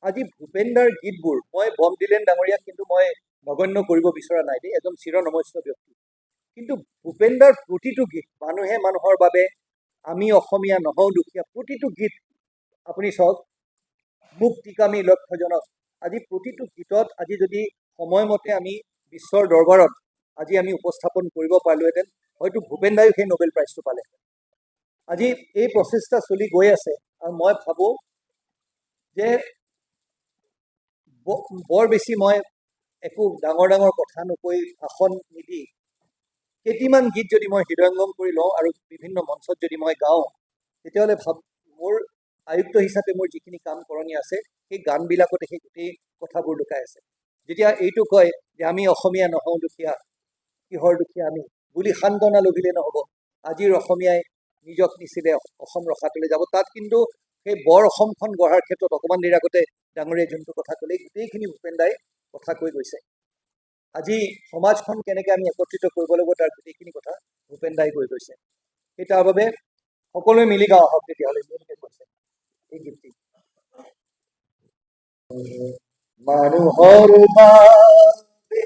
আজি ভূপেন্দাৰ গীতবোৰ মই বমদিলেন ডাঙৰীয়াক কিন্তু মই নগণ্য কৰিব বিচৰা নাই দেই, এজন চিৰনমস্য ব্যক্তি, কিন্তু ভূপেন্দাৰ প্ৰতিটো গীত মানুহে মানুহৰ বাবে, আমি অসমীয়া নহওঁ দুখীয়া, প্ৰতিটো গীত আপুনি চাওক, মুক্তিকামী লক্ষ্যজনক, আজি প্ৰতিটো গীতত আজি যদি সময়মতে আমি বিশ্বৰ দৰবাৰত আজি আমি উপস্থাপন কৰিব পাৰিলোহেঁতেন, হয়তো ভূপেন্দায়ো সেই নোবেল প্ৰাইজটো পালে। আজি এই প্ৰচেষ্টা চলি গৈ আছে আৰু মই ভাবোঁ যে বৰ বেছি মই একো ডাঙৰ ডাঙৰ কথা নকৈ ভাষণ নিদি কেইটিমান গীত যদি মই হৃদয়ংগম কৰি লওঁ আৰু বিভিন্ন মঞ্চত যদি মই গাওঁ, তেতিয়াহ'লে মোৰ আয়ুক্ত হিচাপে মোৰ যিখিনি কাম কৰণী আছে সেই গানবিলাকতে সেই গোটেই কথাবোৰ লুকাই আছে। যেতিয়া এইটো কয় যে আমি অসমীয়া নহওঁ দুখীয়া, কিহৰ দুখীয়া আমি বুলি সান্তনা লভিলে নহ'ব, আজিৰ অসমীয়াই নিজক নিচিলে অসম ৰখাটোলৈ যাব। তাত কিন্তু সেই বৰ অসমখন গঢ়াৰ ক্ষেত্ৰত অকণমান দেৰি আগতে ডাঙৰীয়াই যোনটো কথা ক'লে, গোটেইখিনি ভূপেন্দাই কথা কৈ গৈছে। আজি সমাজখন কেনেকৈ আমি একত্ৰিত কৰিব লাগিব তাৰ গোটেইখিনি কথা ভূপেন্দাই কৈ গৈছে। সেই তাৰ বাবে সকলোৱে মিলি গাওঁ আহক তেতিয়াহ'লে, যেনেকৈ কৈছে এই গীতটি। মানুহৰ বাবে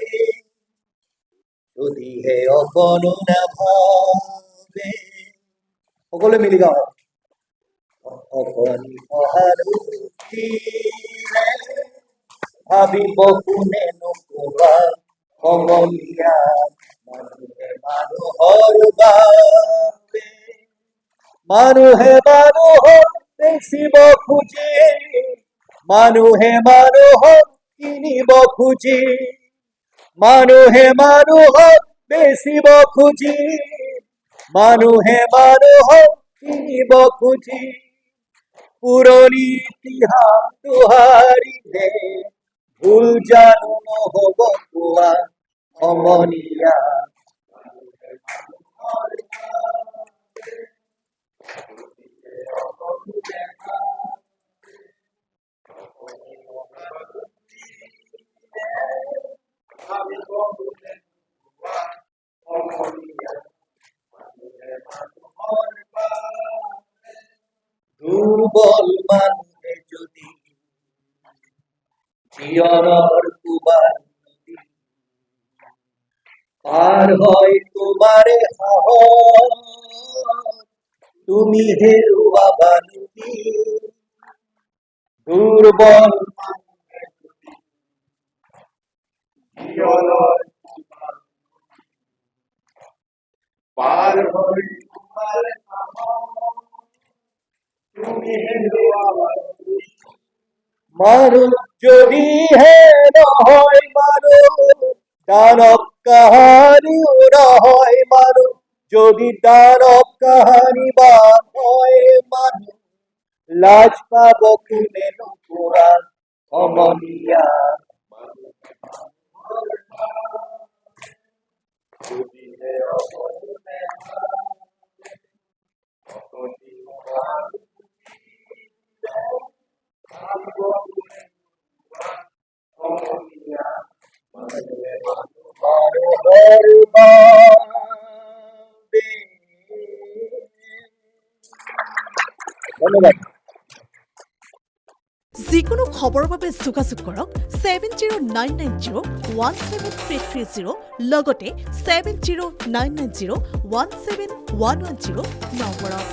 যদিহে অকণো নাভাবে, সকলোৱে মিলি গাওঁ অকণি সহানুভূতিৰে ভাবিব কোনে নোকোৱা সমনীয়া, মানুহে মানুহৰ বাবে, মানুহে মানুহক বেচিব খুজি, মানুহে মানুহক কিনিব খুজি, মানুহে মানুহক বেচিব খুজি, মানুহে মানুহক কিনিব খুজি, পুৰণি ইতিহাস দোহাৰিলে ভুল জানো নহ'ব কোৱা সমনীয়া, দুৰ্বল মানুহে যদি জীৱনৰ কোবাৰ পাৰ হয় তোমাৰে সাহস, তুমি হেৰুৱাবা নেকি, দুৰ্বল মানুহে জীৱনৰ পাৰ হয় তোমাৰে সাহস, তুমি হেৰুৱাবা নেকি, মানুহ যদিহে নহয় মানুহ, দানৱ কাহানিও নহয় মানুহ, যদি দানৱ কাহানি বা হয় মানুহ, লাজ পাব কোনে নোকোৱা সমনীয়া, যদিহে অকণো নাভাবে, অকণি সহানুভূতিৰে ভাবিব কোনে নোকোৱা সমনীয়া, মানুহে মানুহৰ বাবে। ধন্যবাদ। যিকোনো খবৰৰ বাবে যোগাযোগ কৰক 7099017330 লগতে 7099017110 নম্বৰত।